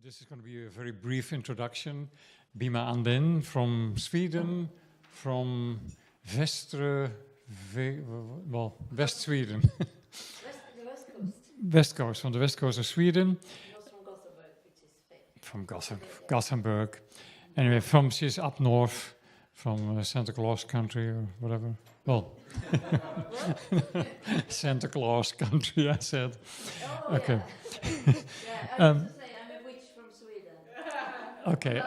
This is going to be a very brief introduction. Bima Andén from Sweden, from West Sweden. The West Coast. West Coast, from the West Coast of Sweden. Not from Gothenburg, which is fake. From Gothenburg. Anyway, she's up north, from Santa Claus country or whatever. Well, Santa Claus country, I said. Oh, Okay. Yeah, I used to say I'm a witch from Sweden. Okay,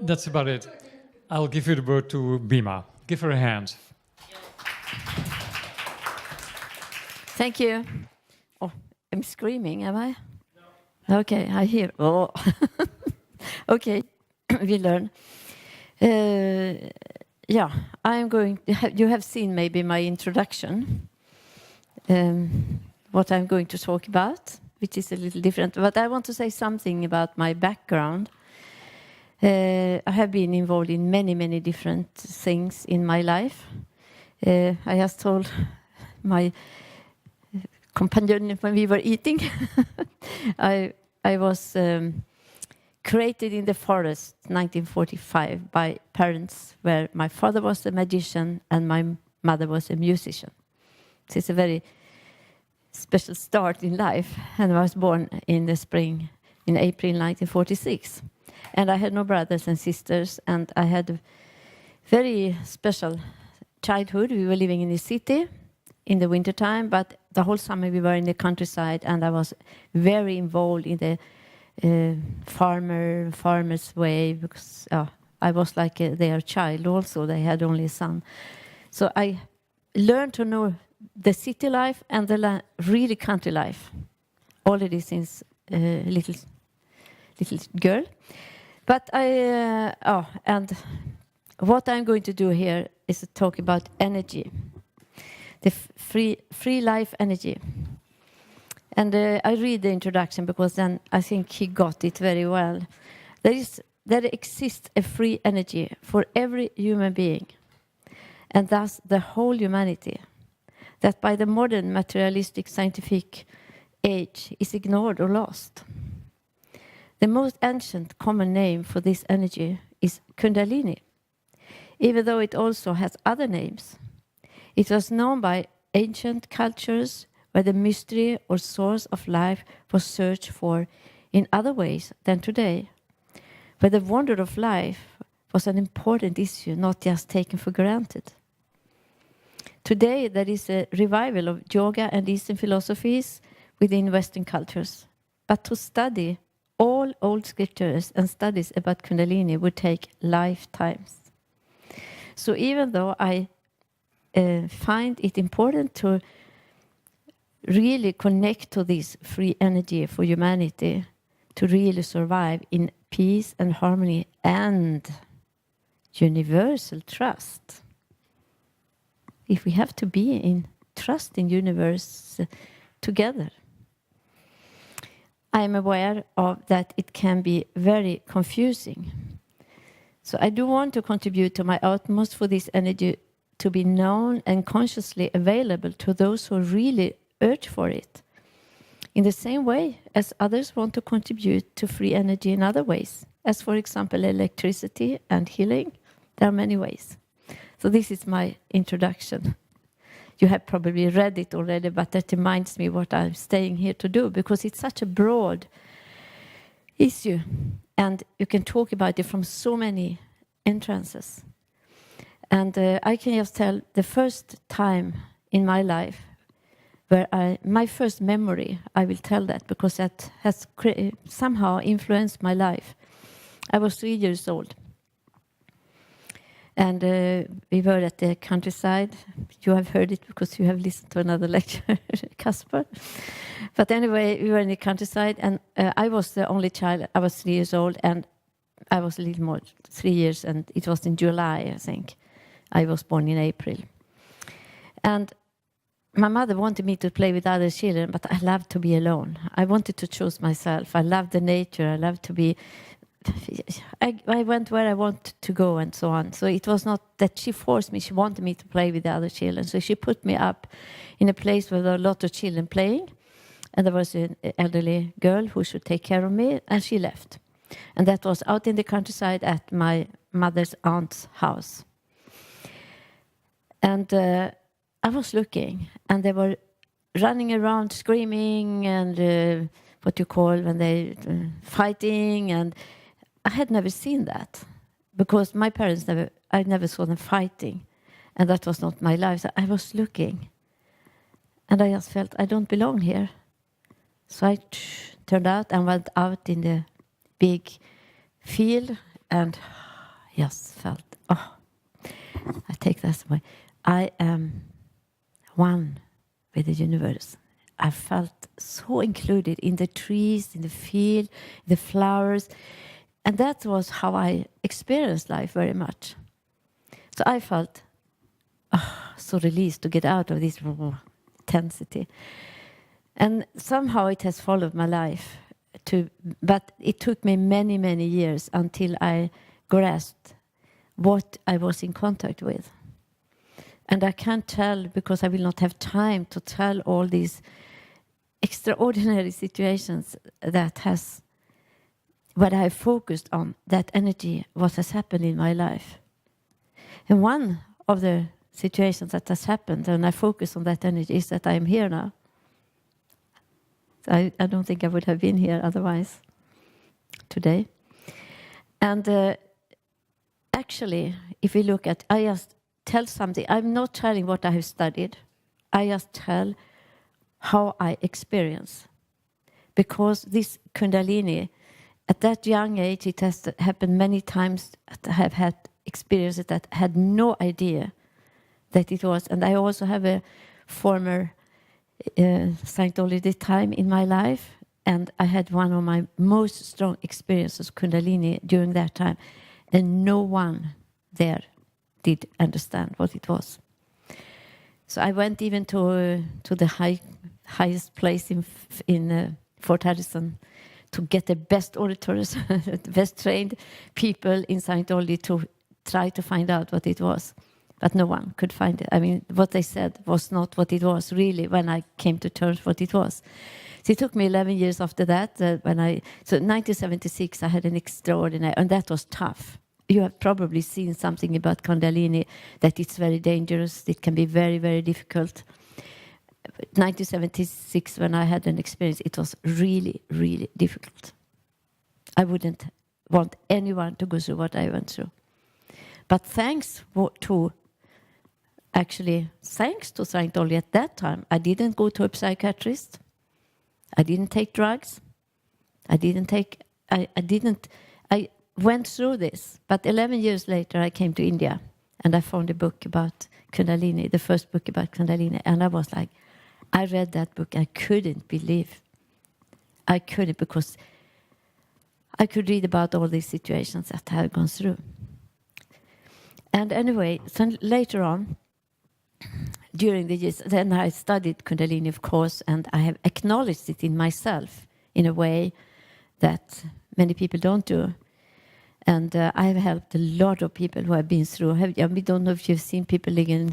that's about it. I'll give you the word to Bima. Give her a hand. Thank you. Oh, I'm screaming, am I? No. Okay, I hear. Oh, okay, we learn. Yeah, I'm going. You have seen maybe my introduction. What I'm going to talk about, which is a little different. But I want to say something about my background. I have been involved in many different things in my life. I just told my companion when we were eating, I was created in the forest 1945 by parents where my father was a magician and my mother was a musician. So it's a very special start in life, and I was born in the spring, in April 1946. And I had no brothers and sisters, and I had a very special childhood. We were living in the city in the wintertime, but the whole summer we were in the countryside, and I was very involved in the farmer's way, because I was like their child also. They had only a son. So I learned to know the city life and the really country life already since little girl. But and what I'm going to do here is to talk about energy, the free life energy. And I read the introduction because then I think he got it very well. There exists a free energy for every human being, and thus the whole humanity, that by the modern materialistic scientific age is ignored or lost. The most ancient common name for this energy is Kundalini, even though it also has other names. It was known by ancient cultures where the mystery or source of life was searched for in other ways than today, where the wonder of life was an important issue, not just taken for granted. Today there is a revival of yoga and Eastern philosophies within Western cultures, but to study all old scriptures and studies about Kundalini would take lifetimes. So even though I find it important to really connect to this free energy for humanity to really survive in peace and harmony and universal trust. If we have to be in trust in universe together. I am aware of that it can be very confusing. So I do want to contribute to my utmost for this energy to be known and consciously available to those who really urge for it. In the same way as others want to contribute to free energy in other ways, as for example electricity and healing. There are many ways. So this is my introduction. You have probably read it already, but that reminds me what I'm staying here to do, because it's such a broad issue, and you can talk about it from so many entrances. And I can just tell the first time in my life where my first memory, I will tell that because that has somehow influenced my life. I was 3 years old. And we were at the countryside. You have heard it because you have listened to another lecture, Casper. But anyway, we were in the countryside, and I was the only child. I was 3 years old, and I was a little more, 3 years, and it was in July, I think. I was born in April. And my mother wanted me to play with other children, but I loved to be alone. I wanted to choose myself. I loved the nature. I loved to be... I went where I wanted to go and so on. So it was not that she forced me. She wanted me to play with the other children. So she put me up in a place where there were a lot of children playing. And there was an elderly girl who should take care of me, and she left. And that was out in the countryside at my mother's aunt's house. And I was looking, and they were running around screaming and what you call when they fighting, and I had never seen that because my parents I never saw them fighting, and that was not my life. So I was looking, and I just felt I don't belong here. So I turned out and went out in the big field, and just felt, I take that away. I am one with the universe. I felt so included in the trees, in the field, the flowers. And that was how I experienced life very much. So I felt so released to get out of this intensity. And somehow it has followed my life. But it took me many, many years until I grasped what I was in contact with. And I can't tell, because I will not have time to tell all these extraordinary situations that has, what I focused on, that energy, what has happened in my life. And one of the situations that has happened, and I focus on that energy, is that I am here now. I don't think I would have been here otherwise today. And actually, if we look at, I just tell something. I'm not telling what I have studied. I just tell how I experience. Because this Kundalini, at that young age, it has happened many times that I have had experiences that I had no idea that it was. And I also have a former Scientology time in my life, and I had one of my most strong experiences Kundalini during that time, and no one there did understand what it was. So I went even to the highest place in Fort Harrison to get the best auditors, the best trained people in Scientology to try to find out what it was. But no one could find it. I mean, what they said was not what it was really when I came to terms what it was. So it took me 11 years after that. So 1976, I had an extraordinary, and that was tough. You have probably seen something about Kundalini, that it's very dangerous. It can be very, very difficult. 1976, when I had an experience, it was really, really difficult. I wouldn't want anyone to go through what I went through. But thanks to Scientology at that time, I didn't go to a psychiatrist. I didn't take drugs. I went through this. But 11 years later, I came to India, and I found a book about Kundalini, the first book about Kundalini. And I was like, I read that book. I couldn't believe. I couldn't, because I could read about all these situations that I had gone through. And anyway, so later on, during the years, then I studied Kundalini, of course, and I have acknowledged it in myself in a way that many people don't do. And I have helped a lot of people who have been through. We don't know if you've seen people living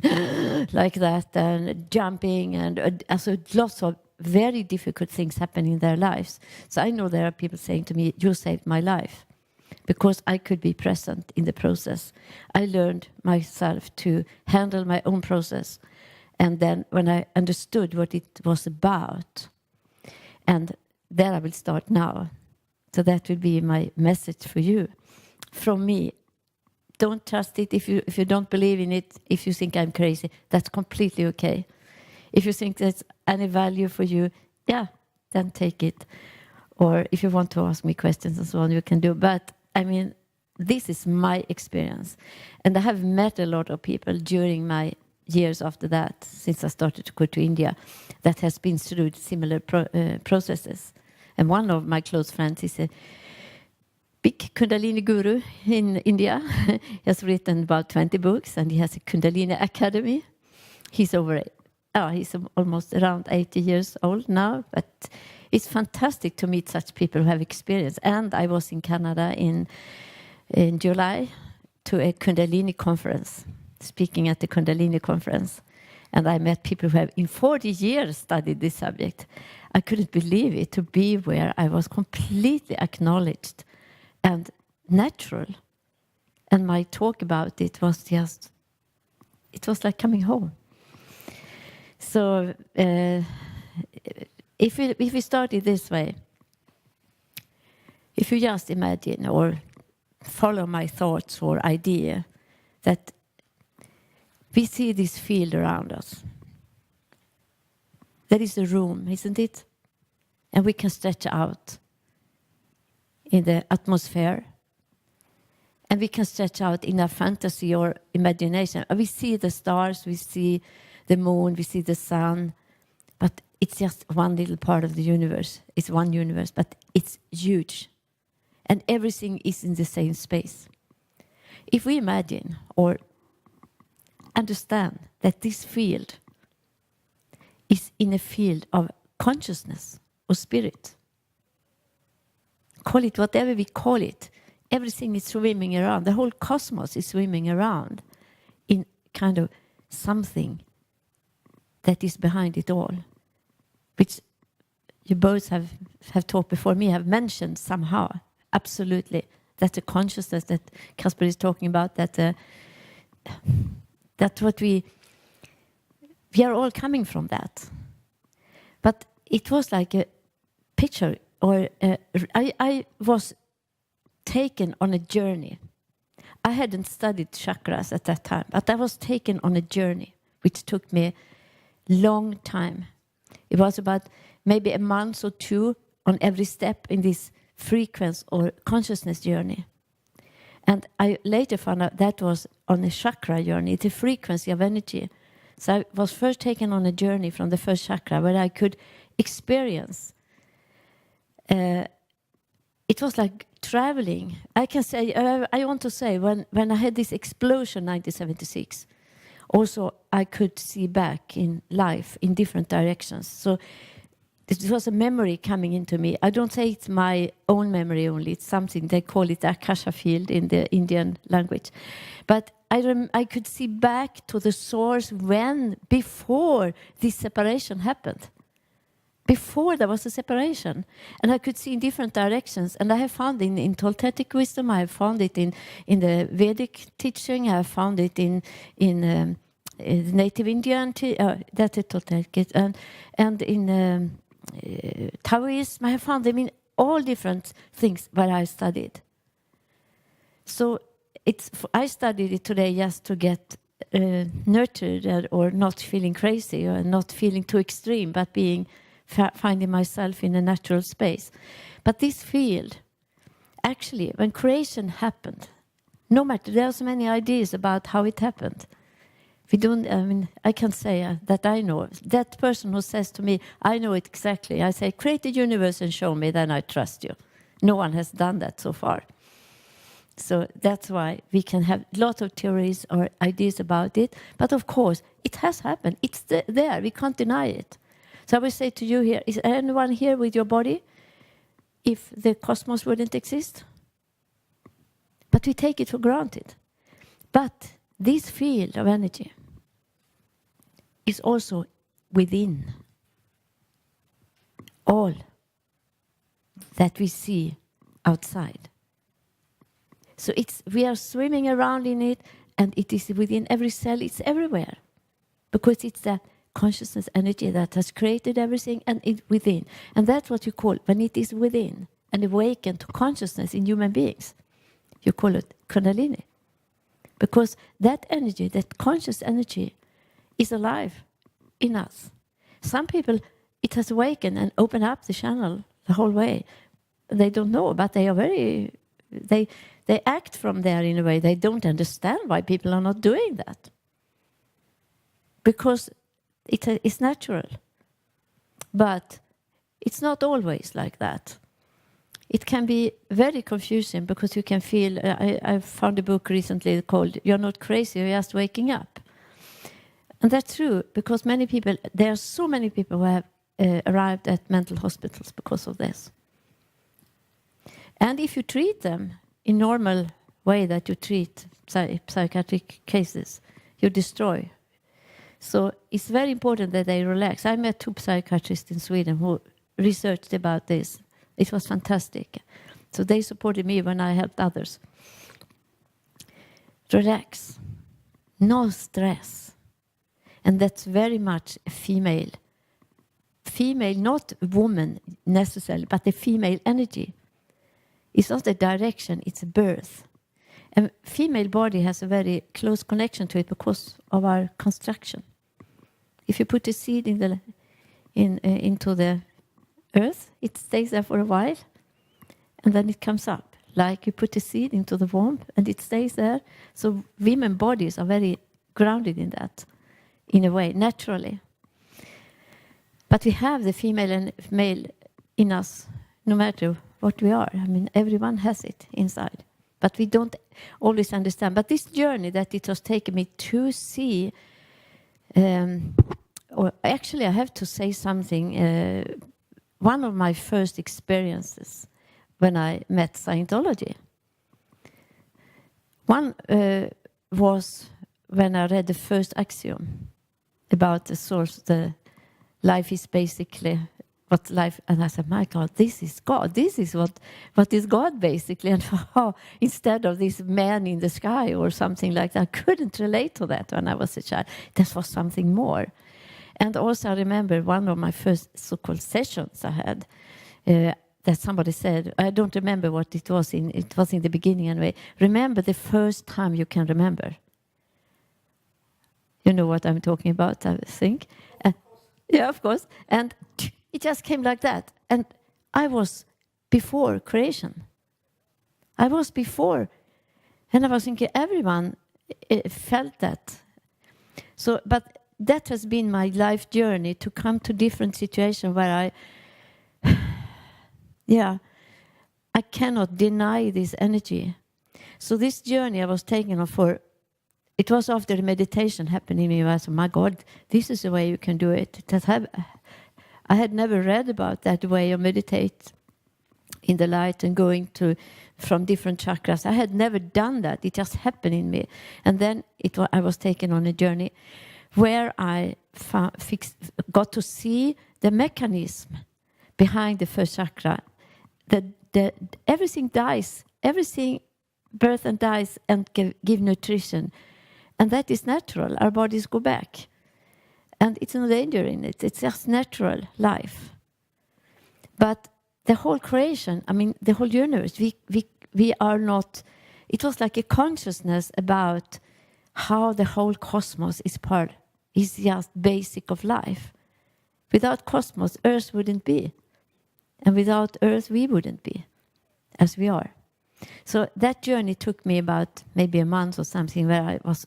like that and jumping, and also lots of very difficult things happen in their lives. So I know there are people saying to me, "You saved my life," because I could be present in the process. I learned myself to handle my own process. And then when I understood what it was about, and there I will start now. So that will be my message for you. From me, don't trust it if you don't believe in it. If you think I'm crazy, that's completely okay. If you think there's any value for you, then take it. Or if you want to ask me questions and so on, you can do. But I mean, this is my experience. And I have met a lot of people during my years after that, since I started to go to India, that has been through similar processes. And one of my close friends is a big Kundalini guru in India. He has written about 20 books, and he has a Kundalini Academy. He's almost around 80 years old now, but it's fantastic to meet such people who have experience. And I was in Canada in July to a Kundalini conference, speaking at the Kundalini conference. And I met people who have in 40 years studied this subject. I couldn't believe it, to be where I was completely acknowledged and natural. And my talk about it was just, it was like coming home. So if we start it this way, if you just imagine or follow my thoughts or idea that we see this field around us. There is a room, isn't it? And we can stretch out in the atmosphere. And we can stretch out in our fantasy or imagination. We see the stars, we see the moon, we see the sun. But it's just one little part of the universe. It's one universe, but it's huge. And everything is in the same space. If we imagine or understand that this field is in a field of consciousness or spirit, call it whatever we call it, everything is swimming around, the whole cosmos is swimming around in kind of something that is behind it all, which you both have taught before me, have mentioned somehow, absolutely, that the consciousness that Kasper is talking about, that what we are all coming from that. But it was like a picture, or I was taken on a journey. I hadn't studied chakras at that time, but I was taken on a journey, which took me a long time. It was about maybe a month or two on every step in this frequency or consciousness journey. And I later found out that was on a chakra journey, the frequency of energy. So I was first taken on a journey from the first chakra where I could experience. It was like traveling. I can say, I want to say, when I had this explosion 1976, also I could see back in life in different directions. So it was a memory coming into me. I don't say it's my own memory only. It's something, they call it Akasha field in the Indian language. But I could see back to the source before this separation happened. Before there was a separation. And I could see in different directions. And I have found in Toltec wisdom, I have found it in the Vedic teaching, I have found it in native Indian, that's a Toltec, and in Taoism, I have found them in all different things where I studied. So I studied it today just to get nurtured or not feeling crazy or not feeling too extreme, but finding myself in a natural space. But this field, actually, when creation happened, no matter, there are so many ideas about how it happened. I can say that I know. That person who says to me, I know it exactly. I say, create the universe and show me, then I trust you. No one has done that so far. So that's why we can have lots of theories or ideas about it. But of course, it has happened. It's there. We can't deny it. So I will say to you here, is anyone here with your body if the cosmos wouldn't exist? But we take it for granted. But this field of energy is also within all that we see outside. So we are swimming around in it, and it is within every cell, it's everywhere. Because it's that consciousness energy that has created everything, and it's within. And that's what you call, when it is within and awakened to consciousness in human beings, you call it Kundalini. Because that energy, that conscious energy, is alive in us. Some people, it has awakened and opened up the channel the whole way. They don't know, but they are they act from there in a way. They don't understand why people are not doing that. Because it's natural. But it's not always like that. It can be very confusing because you can feel, I found a book recently called You're Not Crazy, You're Just Waking Up. And that's true, because there are so many people who have arrived at mental hospitals because of this. And if you treat them in normal way that you treat psychiatric cases, you destroy. So it's very important that they relax. I met 2 psychiatrists in Sweden who researched about this. It was fantastic. So they supported me when I helped others. Relax. No stress. And that's very much female. Female, not woman necessarily, but the female energy. It's not a direction, it's a birth. And female body has a very close connection to it because of our construction. If you put a seed into the earth, it stays there for a while, and then it comes up. Like you put a seed into the womb, and it stays there. So women bodies are very grounded in that, in a way, naturally. But we have the female and male in us, no matter what we are. I mean, everyone has it inside. But we don't always understand. But this journey that it has taken me to see, or actually I have to say something. One of my first experiences when I met Scientology. One was when I read the first axiom about the source, the life is basically what life, and I said, my God, this is God. This is what is God basically. And instead of this man in the sky or something like that, I couldn't relate to that when I was a child. This was something more. And also I remember one of my first so-called sessions I had, that somebody said, I don't remember what it was in the beginning anyway. Remember the first time you can remember. You know what I'm talking about, I think. Yeah, of course. And it just came like that. And I was before creation. I was before. And I was thinking everyone felt that. So, but that has been my life journey, to come to different situations where I cannot deny this energy. So this journey I was taking on for, it was after the meditation happening in me. I said, my God, this is the way you can do it. I had never read about that way of meditate in the light and going from different chakras. I had never done that. It just happened in me. And then I was taken on a journey where I got to see the mechanism behind the first chakra. That everything dies, everything birth and dies and give nutrition. And that is natural. Our bodies go back. And it's no danger in it. It's just natural life. But the whole creation, I mean, the whole universe, we are not... It was like a consciousness about how the whole cosmos is just basic of life. Without cosmos, Earth wouldn't be. And without Earth, we wouldn't be as we are. So that journey took me about maybe a month or something, where I was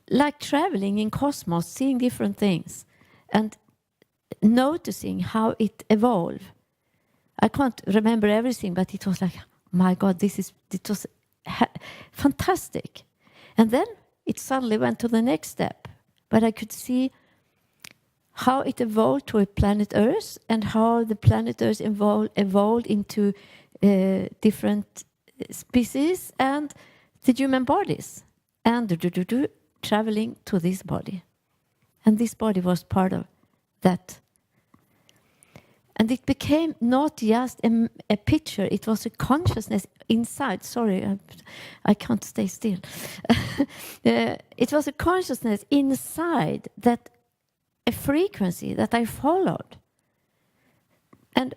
like traveling in cosmos, seeing different things and noticing how it evolved. I can't remember everything, but it was like, my God, it was fantastic. And then it suddenly went to the next step, but I could see how it evolved to a planet Earth, and how the planet Earth evolved into different species and the human bodies, and traveling to this body. And this body was part of that. And it became not just a picture, it was a consciousness inside. Sorry, I can't stay still. It was a consciousness inside, that a frequency that I followed. And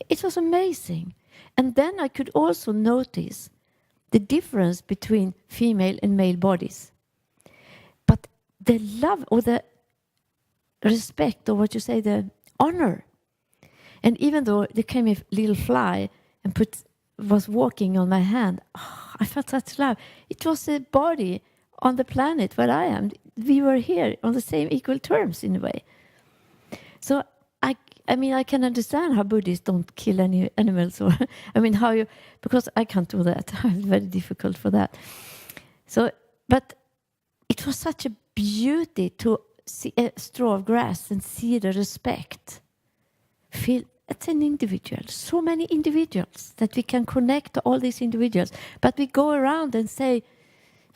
it was amazing. And then I could also notice the difference between female and male bodies. But the love or the respect, or what you say, the honor. And even though there came a little fly and was walking on my hand, I felt such love. It was a body on the planet where I am. We were here on the same equal terms in a way. So I mean, I can understand how Buddhists don't kill any animals, or I mean, because I can't do that. I'm very difficult for that. So, but it was such a beauty to see a straw of grass and see the respect. Feel it's an individual, so many individuals that we can connect to all these individuals. But we go around and say,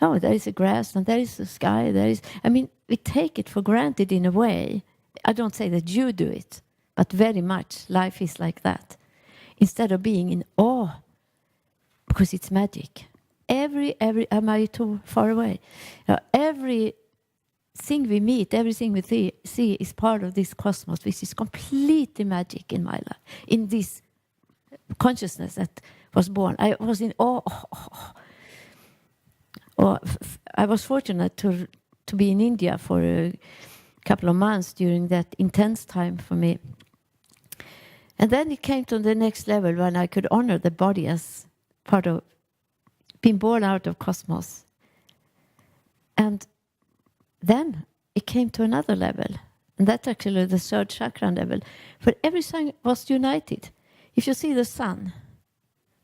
Oh, there is a grass and there is a sky. We take it for granted in a way. I don't say that you do it, but very much life is like that. Instead of being in awe, because it's magic. Am I too far away? Everything we meet, everything we see is part of this cosmos, which is completely magic in my life. In this consciousness that was born, I was in awe. I was fortunate to be in India for a couple of months during that intense time for me. And then it came to the next level when I could honor the body as part of being born out of cosmos. And then it came to another level. And that's actually the third chakra level. Where everything was united. If you see the sun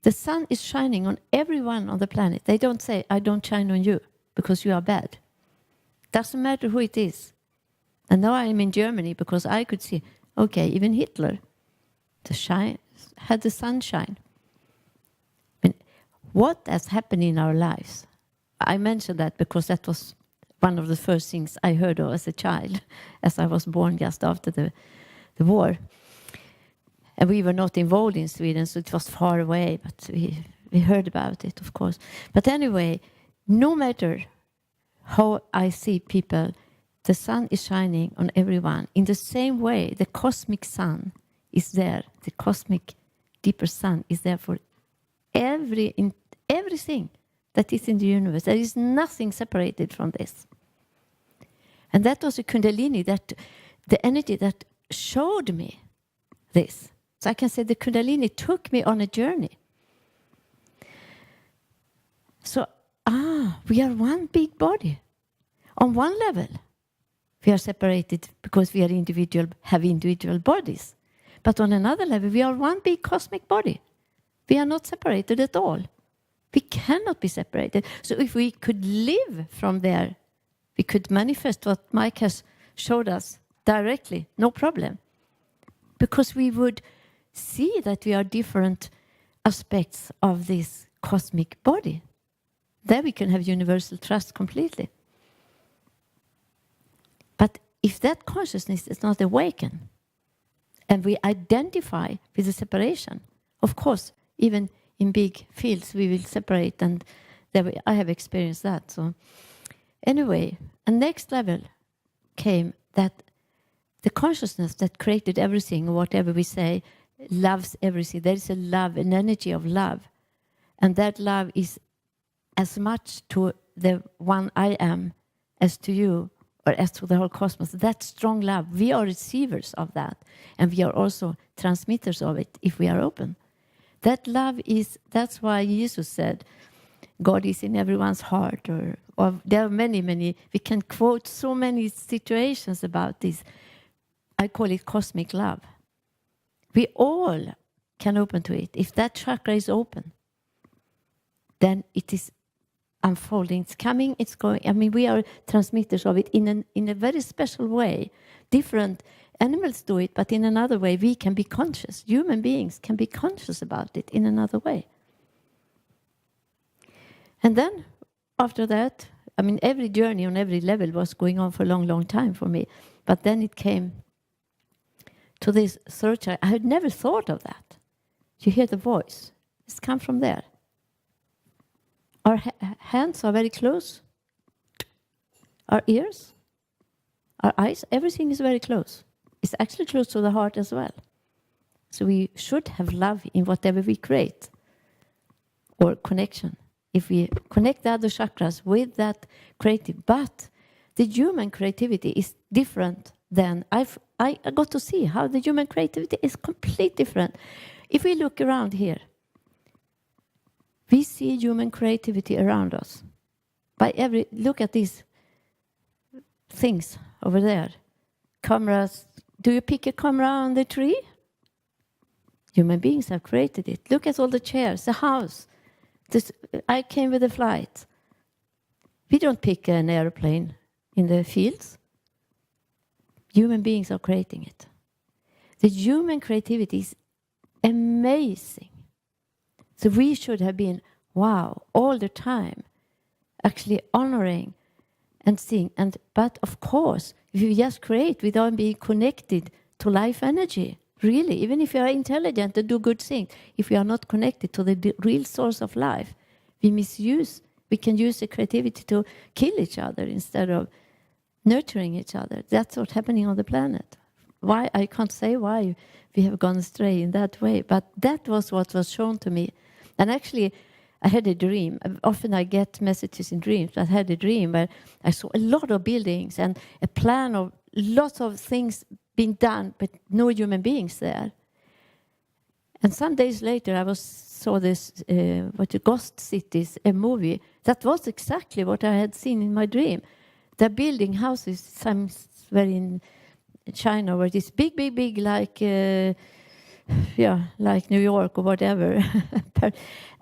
is shining on everyone on the planet. They don't say, I don't shine on you because you are bad. Doesn't matter who it is. And now I am in Germany because I could see, okay, even Hitler had the sunshine. What has happened in our lives? I mentioned that because that was one of the first things I heard of as a child, as I was born just after the war. And we were not involved in Sweden, so it was far away, but we heard about it, of course. But anyway, no matter how I see people, the sun is shining on everyone. In the same way, the cosmic sun is there. The cosmic deeper sun is there for everything that is in the universe. There is nothing separated from this. And that was a Kundalini, the energy that showed me this. So I can say the Kundalini took me on a journey. So, we are one big body. On one level, we are separated because we are have individual bodies. But on another level, we are one big cosmic body. We are not separated at all. We cannot be separated. So if we could live from there, we could manifest what Mike has showed us directly, no problem. Because we would see that we are different aspects of this cosmic body. There we can have universal trust completely. But if that consciousness is not awakened, and we identify with the separation, of course, even in big fields we will separate, and I have experienced that. So anyway, a next level came that the consciousness that created everything, whatever we say, loves everything. There is a love, an energy of love. And that love is as much to the one I am as to you, or as to the whole cosmos. That strong love, we are receivers of that. And we are also transmitters of it if we are open. That love that's why Jesus said, God is in everyone's heart. Or there are many, we can quote so many situations about this. I call it cosmic love. We all can open to it. If that chakra is open, then it is unfolding. It's coming, it's going. We are transmitters of it in a very special way. Different animals do it, but in another way we can be conscious. Human beings can be conscious about it in another way. And then, after that, every journey on every level was going on for a long, long time for me. But then it came to this third chakra. I had never thought of that. You hear the voice. It's come from there. Our hands are very close. Our ears, our eyes, everything is very close. It's actually close to the heart as well. So we should have love in whatever we create, or connection. If we connect the other chakras with that creative, but the human creativity is different than I got to see how the human creativity is completely different. If we look around here, we see human creativity around us. Look at these things over there. Cameras. Do you pick a camera on the tree? Human beings have created it. Look at all the chairs, the house. I came with a flight. We don't pick an airplane in the fields. Human beings are creating it. The human creativity is amazing. So we should have been, wow, all the time, actually honoring and seeing. But of course, if you just create without being connected to life energy, really, even if you are intelligent and do good things, if we are not connected to the real source of life, we can use the creativity to kill each other instead of nurturing each other. That's what's happening on the planet. Why? I can't say why we have gone astray in that way, but that was what was shown to me. And actually, I had a dream. Often I get messages in dreams. I had a dream where I saw a lot of buildings and a plan of lots of things being done, but no human beings there. And some days later, I saw this, Ghost Cities, a movie. That was exactly what I had seen in my dream. They're building houses, some were in China, where it's big, like like New York or whatever.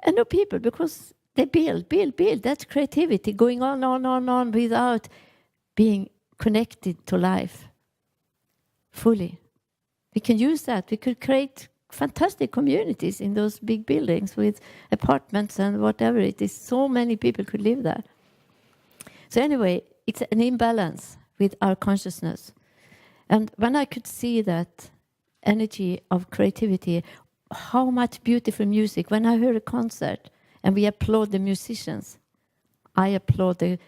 And no people, because they build. That's creativity, going on without being connected to life fully. We can use that. We could create fantastic communities in those big buildings with apartments and whatever it is. So many people could live there. So anyway, it's an imbalance with our consciousness. And when I could see that energy of creativity, how much beautiful music. When I heard a concert and we applaud the musicians, I applaud the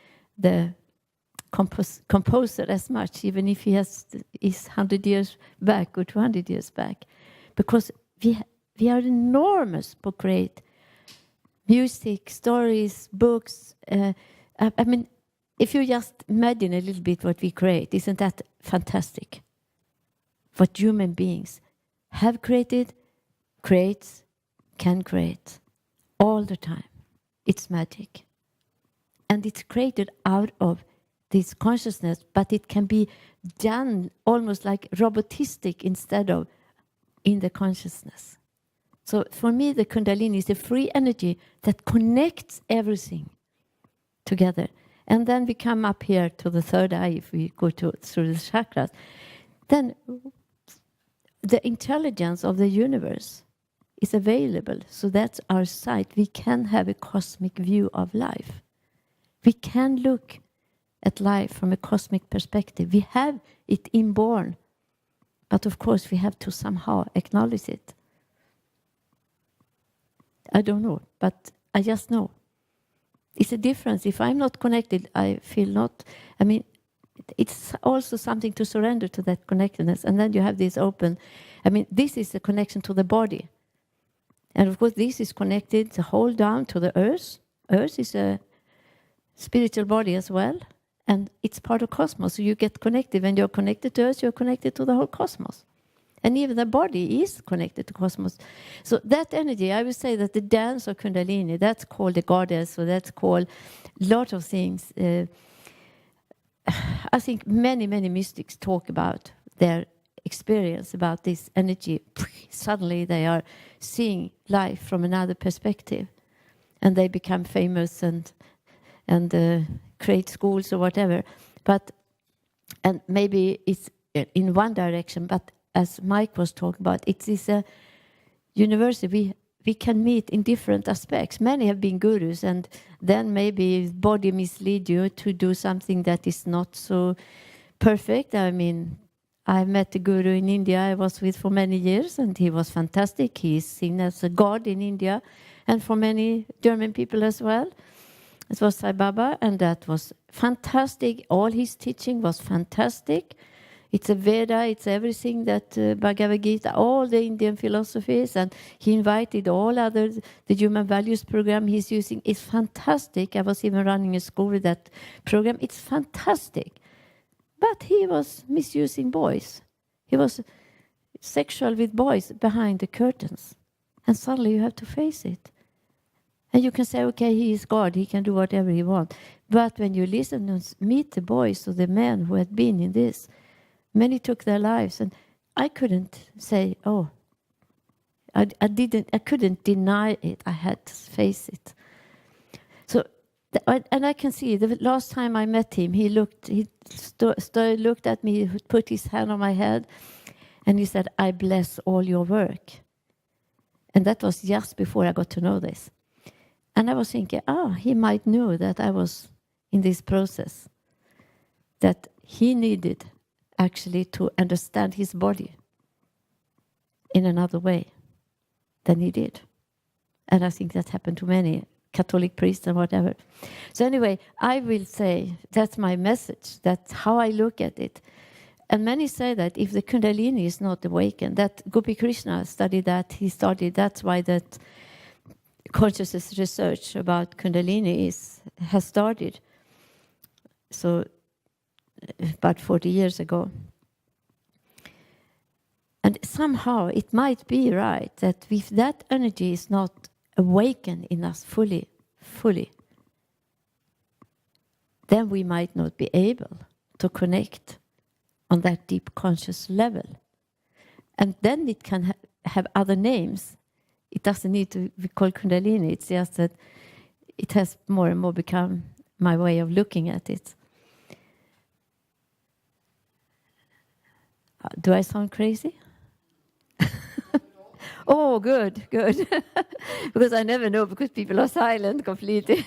composer as much, even if he is 100 years back or 200 years back, because we are enormous for create music, stories, books. I mean, if you just imagine a little bit what we create, isn't that fantastic? What human beings have created, creates, can create all the time. It's magic. And it's created out of this consciousness, but it can be done almost like robotistic instead of in the consciousness. So for me, the Kundalini is a free energy that connects everything together. And then we come up here to the third eye, if we go through the chakras. Then the intelligence of the universe is available. So that's our sight. We can have a cosmic view of life. We can look at life from a cosmic perspective. We have it inborn. But of course, we have to somehow acknowledge it. I don't know, but I just know. It's a difference. If I'm not connected, I feel not. I mean, it's also something to surrender to that connectedness. And then you have this open. I mean, this is a connection to the body. And of course, this is connected the whole down to the earth. Earth is a spiritual body as well. And it's part of cosmos. So you get connected. When you're connected to earth, you're connected to the whole cosmos. And even the body is connected to cosmos. So that energy, I would say that the dance of Kundalini, that's called the goddess, or that's called a lot of things. I think many mystics talk about their experience about this energy. Suddenly they are seeing life from another perspective. And they become famous and create schools or whatever. And maybe it's in one direction, but as Mike was talking about, it is a university. We can meet in different aspects. Many have been gurus, and then maybe body mislead you to do something that is not so perfect. I mean, I met a guru in India I was with for many years, and he was fantastic. He is seen as a god in India, and for many German people as well. It was Sai Baba, and that was fantastic. All his teaching was fantastic. It's a Veda, it's everything that Bhagavad Gita, all the Indian philosophies, and he invited all others. The human values program he's using is fantastic. I was even running a school with that program. It's fantastic. But he was misusing boys. He was sexual with boys behind the curtains. And suddenly you have to face it. And you can say, okay, he is God, he can do whatever he wants. But when you listen and meet the boys or the men who had been in this, many took their lives, and I couldn't say, oh, I couldn't deny it. I had to face it. So, and I can see the last time I met him, he looked at me, he put his hand on my head, and he said, I bless all your work. And that was just before I got to know this. And I was thinking, he might know that I was in this process, that he needed actually to understand his body in another way than he did. And I think that happened to many Catholic priests and whatever. So anyway, I will say that's my message. That's how I look at it. And many say that if the Kundalini is not awakened, that Gopi Krishna studied that, he studied, that's why that consciousness research about Kundalini has started. So about 40 years ago. And somehow it might be right that if that energy is not awakened in us fully, then we might not be able to connect on that deep conscious level. And then it can have other names. It doesn't need to be called Kundalini. It's just that it has more and more become my way of looking at it. Do I sound crazy? Oh, good. Because I never know, because people are silent completely.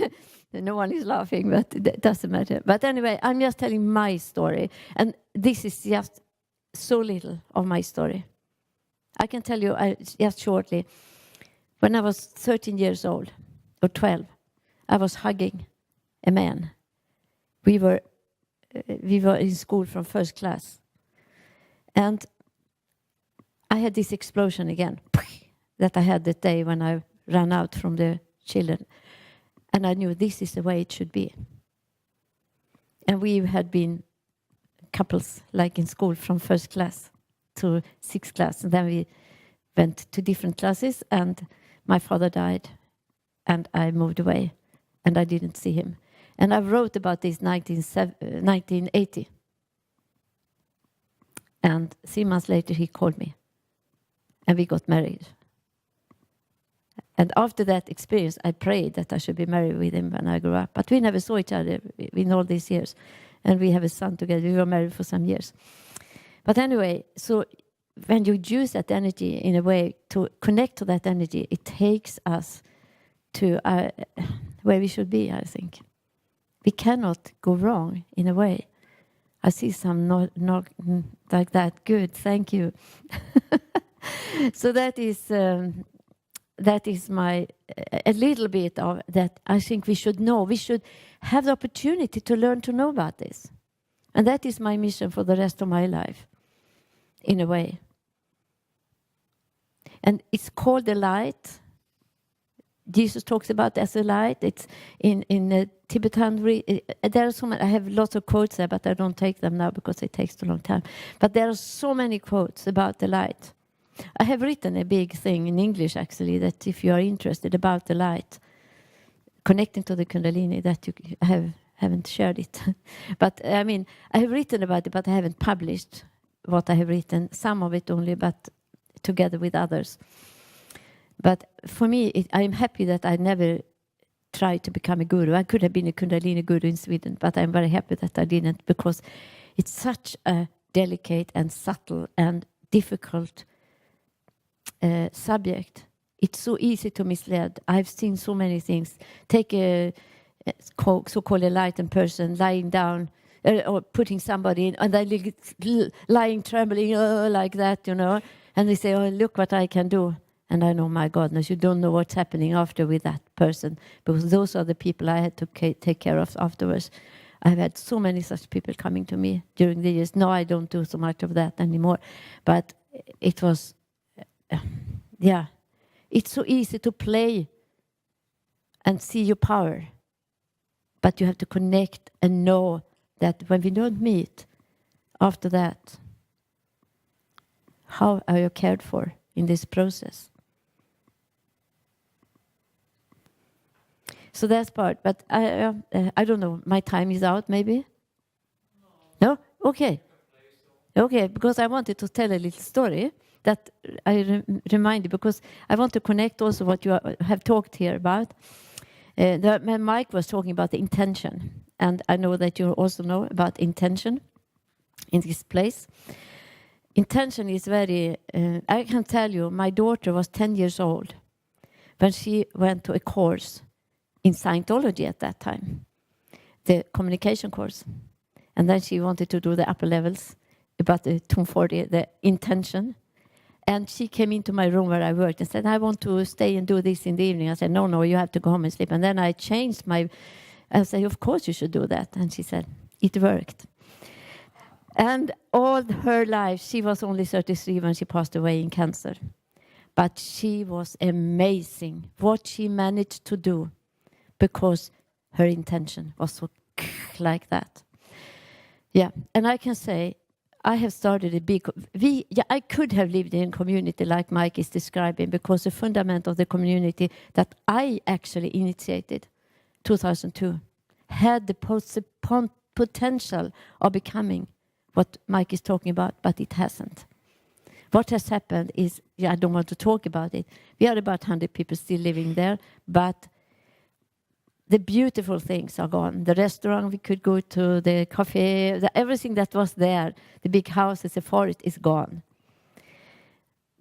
No one is laughing, but it doesn't matter. But anyway, I'm just telling my story. And this is just so little of my story. I can tell you just shortly. When I was 13 years old, or 12, I was hugging a man. We were in school from first class. And I had this explosion again that I had that day when I ran out from the children. And I knew this is the way it should be. And we had been couples, like in school, from first class to sixth class. And then we went to different classes, and my father died, and I moved away, and I didn't see him. And I wrote about this 1980. And 3 months later, he called me, and we got married. And after that experience, I prayed that I should be married with him when I grew up. But we never saw each other in all these years. And we have a son together. We were married for some years. But anyway, so when you use that energy in a way to connect to that energy, it takes us to where we should be, I think. We cannot go wrong in a way. I see some not like that. Good, thank you. So that is my a little bit of that. I think we should know. We should have the opportunity to learn to know about this, and that is my mission for the rest of my life, in a way. And it's called the light. Jesus talks about as a light. It's in the Tibetan. There are so many. I have lots of quotes there, but I don't take them now because it takes too long time. But there are so many quotes about the light. I have written a big thing in English, actually, that if you are interested about the light, connecting to the Kundalini, that you haven't shared it. But I mean, I have written about it, but I haven't published what I have written. Some of it only, but together with others. But for me, I'm happy that I never tried to become a guru. I could have been a Kundalini guru in Sweden, but I'm very happy that I didn't, because it's such a delicate and subtle and difficult subject. It's so easy to mislead. I've seen so many things. Take a so-called enlightened person lying down or putting somebody in, and they lying, trembling like that, you know, and they say, "Oh, look what I can do." And I know, my goodness, you don't know what's happening after with that person, because those are the people I had to take care of afterwards. I've had so many such people coming to me during the years. No, I don't do so much of that anymore. But it was, it's so easy to play and see your power. But you have to connect and know that when we don't meet, after that, how are you cared for in this process? So that's part, but I don't know. My time is out, maybe? No? Okay. Okay, because I wanted to tell a little story that I reminded, because I want to connect also what you have talked here about. Mike was talking about the intention, and I know that you also know about intention in this place. Intention is very, I can tell you, my daughter was 10 years old when she went to a course in Scientology at that time, the communication course. And then she wanted to do the upper levels about the 240, the intention. And she came into my room where I worked and said, I want to stay and do this in the evening. I said, no, you have to go home and sleep. And then I changed I said, of course you should do that. And she said, it worked. And all her life, she was only 33 when she passed away in cancer. But she was amazing what she managed to do because her intention was so like that. Yeah, and I can say I have started a big... I could have lived in a community like Mike is describing because the fundament of the community that I actually initiated 2002 had the potential of becoming what Mike is talking about, but it hasn't. What has happened is, I don't want to talk about it. We are about 100 people still living there, but the beautiful things are gone. The restaurant we could go to, the cafe, everything that was there, the big houses, the forest is gone.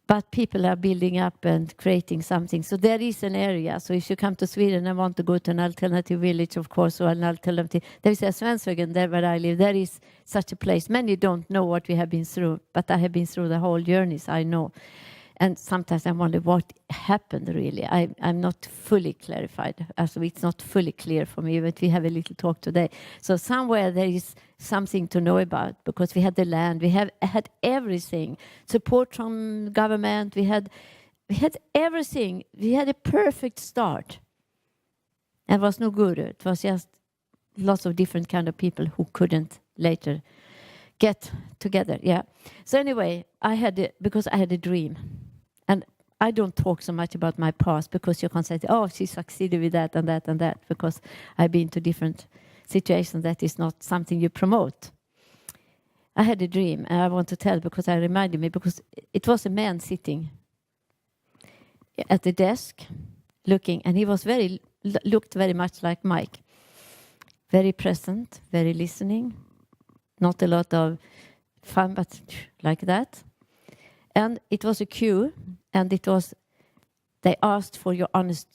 But people are building up and creating something. So there is an area. So if you come to Sweden and want to go to an alternative village, of course, or an alternative... There is a Svenshögen there where I live. There is such a place. Many don't know what we have been through, but I have been through the whole journeys, I know. And sometimes I wonder what happened, really. I'm not fully clarified. Also, it's not fully clear for me, but we have a little talk today. So somewhere there is something to know about, because we had the land, we had everything. Support from government, we had everything. We had a perfect start. There was no guru. It was just lots of different kind of people who couldn't later get together. Yeah. So anyway, because I had a dream. And I don't talk so much about my past because you can say, oh, she succeeded with that and that and that, because I've been to different situations. That is not something you promote. I had a dream, and I want to tell because I reminded me, because it was a man sitting at the desk looking, and he was looked very much like Mike. Very present, very listening. Not a lot of fun, but like that. And it was a queue, and they asked for you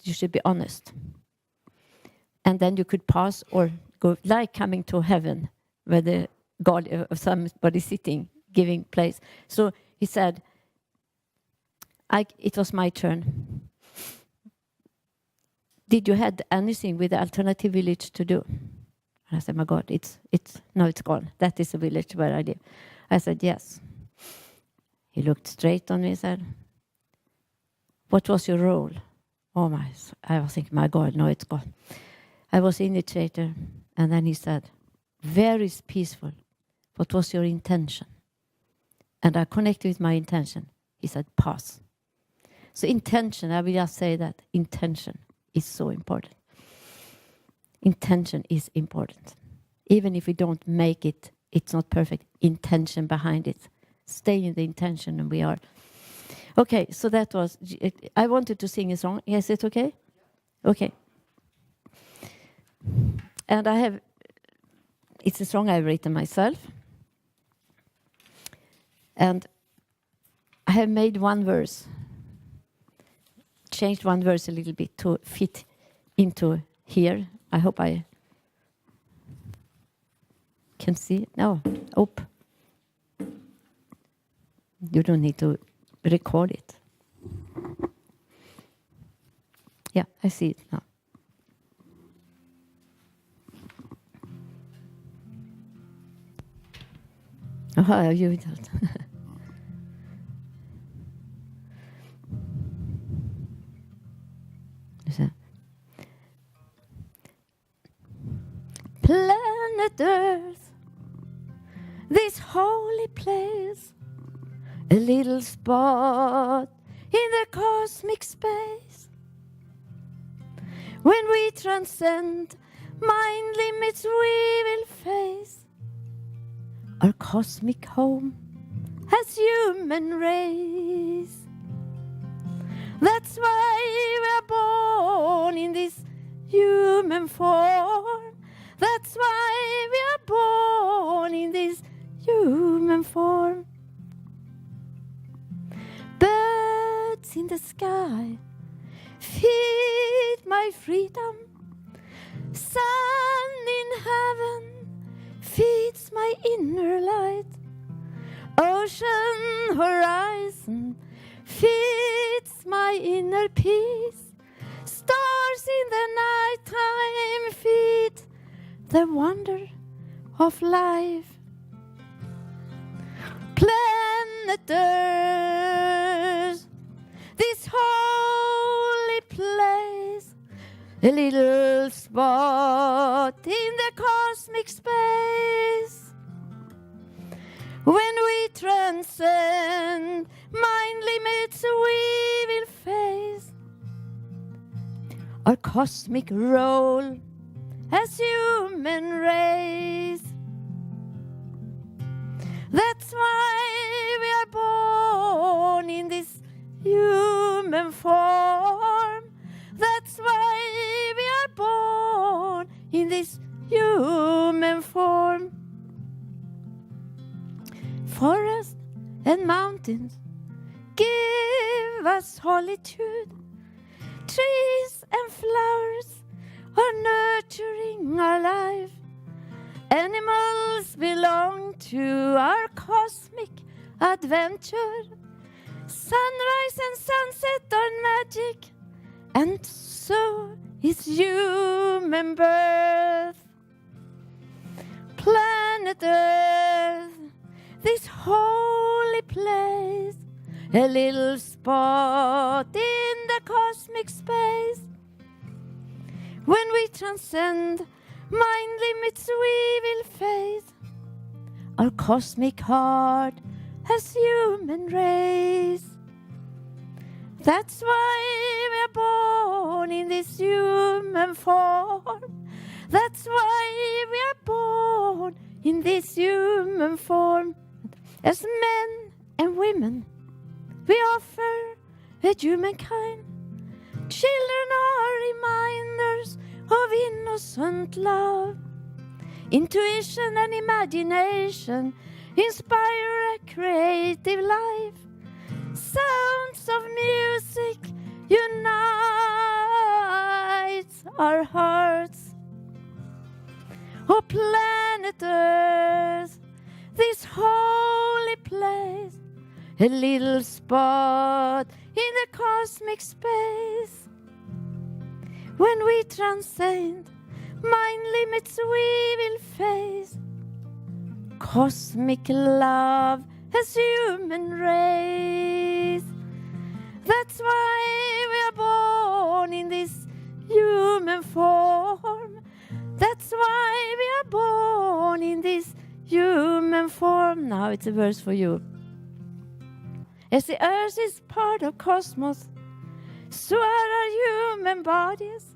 should be honest. And then you could pass or go, like coming to heaven, where the God of somebody sitting, giving place. So he said, it was my turn. Did you had anything with the alternative village to do? And I said, my God, it's gone. That is the village where I live. I said, yes. He looked straight on me and said, what was your role? Oh my, I was thinking, my God, no, it's gone. I was initiator. And then he said, very peaceful. What was your intention? And I connected with my intention. He said, pass. So intention, I will just say that intention is so important. Intention is important. Even if we don't make it, it's not perfect. Intention behind it. Stay in the intention, and we are. Okay, so that was... I wanted to sing a song. Is it okay? Okay. And it's a song I've written myself. And I have made one verse. Changed one verse a little bit to fit into here. I hope I can see. No, you don't need to record it. Yeah, I see it now. Oh, you don't. Planet Earth, this holy place, a little spot in the cosmic space. When we transcend mind limits, we will face our cosmic home as human race. That's why we are born in this human form. That's why we are born in this human form. Birds in the sky feed my freedom. sun in heaven feeds my inner light. Ocean horizon feeds my inner peace. Stars in the nighttime feed the wonder of life. Planet Earth, this holy place, a little spot in the cosmic space. When we transcend mind limits, we will face our cosmic role as human race. That's why we are born in this human form. That's why we are born in this human form. Forests and mountains give us solitude. Trees and flowers are nurturing our life. Animals belong to our cosmic adventure. Sunrise and sunset are magic, and so is human birth. Planet Earth, this holy place, a little spot in the cosmic space. When we transcend mind limits, we will face our cosmic heart as human race. That's why we are born in this human form. That's why we are born in this human form. As men and women, we offer a humankind. Children are reminders of innocent love. Intuition and imagination inspire a creative life. Sounds of music unite our hearts. Oh, planet Earth, this holy place, a little spot in the cosmic space. When we transcend mind limits, we will face cosmic love as human race. That's why we are born in this human form. That's why we are born in this human form. Now it's a verse for you. As the earth is part of cosmos, so are our human bodies.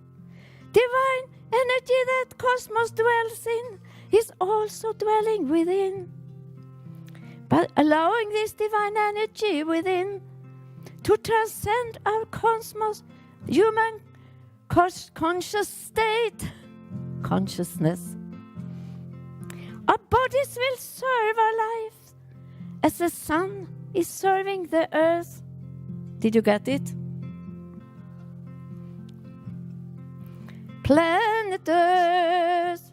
Divine energy that cosmos dwells in is also dwelling within. But allowing this divine energy within to transcend our cosmos, human conscious state, consciousness, our bodies will serve our lives as the sun is serving the earth. Did you get it? Planet Earth,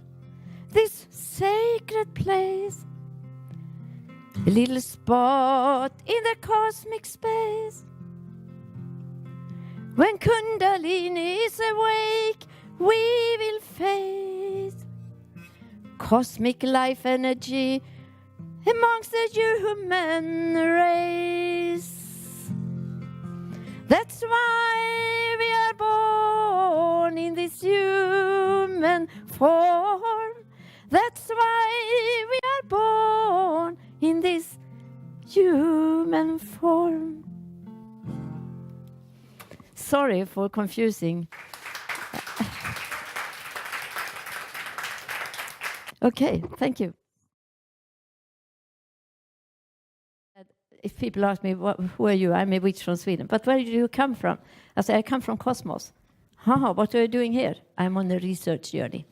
this sacred place, a little spot in the cosmic space. When Kundalini is awake, we will face cosmic life energy amongst the human race. That's why we are born in this human form. That's why we are born in this human form. Sorry for confusing. Okay, thank you. If people ask me, who are you? I'm a witch from Sweden. But where do you come from? I say, I come from Cosmos. What are you doing here? I'm on a research journey.